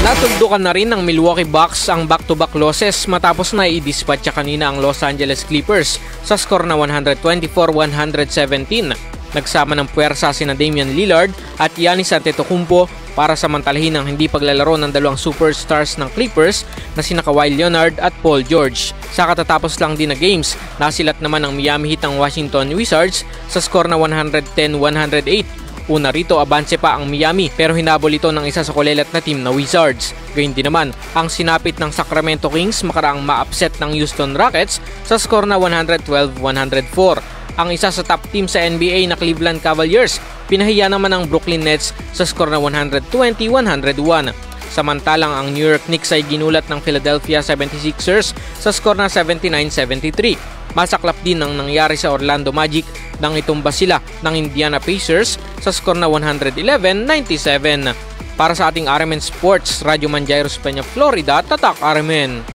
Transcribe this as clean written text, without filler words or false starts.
Natugdukan na rin ng Milwaukee Bucks ang back-to-back losses matapos na i-dispatcha kanina ang Los Angeles Clippers sa score na 124-117. Nagsama ng puwersa sina Damian Lillard at Giannis Antetokounmpo para samantalahin ang hindi paglalaro ng dalawang superstars ng Clippers na sina Kawhi Leonard at Paul George. Sa katatapos lang din na games, nasilat naman ang Miami Heat ang Washington Wizards sa score na 110-108. Una rito, abanse pa ang Miami pero hinabol ito ng isa sa kulelat na team na Wizards. Gayun din naman, ang sinapit ng Sacramento Kings makaraang ma-upset ng Houston Rockets sa score na 112-104. Ang isa sa top team sa NBA na Cleveland Cavaliers, pinahiya naman ang Brooklyn Nets sa score na 120-101. Samantalang ang New York Knicks ay ginulat ng Philadelphia 76ers sa score na 79-73. Masaklap din ang nangyari sa Orlando Magic nang itumba sila ng Indiana Pacers sa score na 111-97. Para sa ating RMN Sports, Radyo Man Jairus Peña, Florida, Tatak RMN.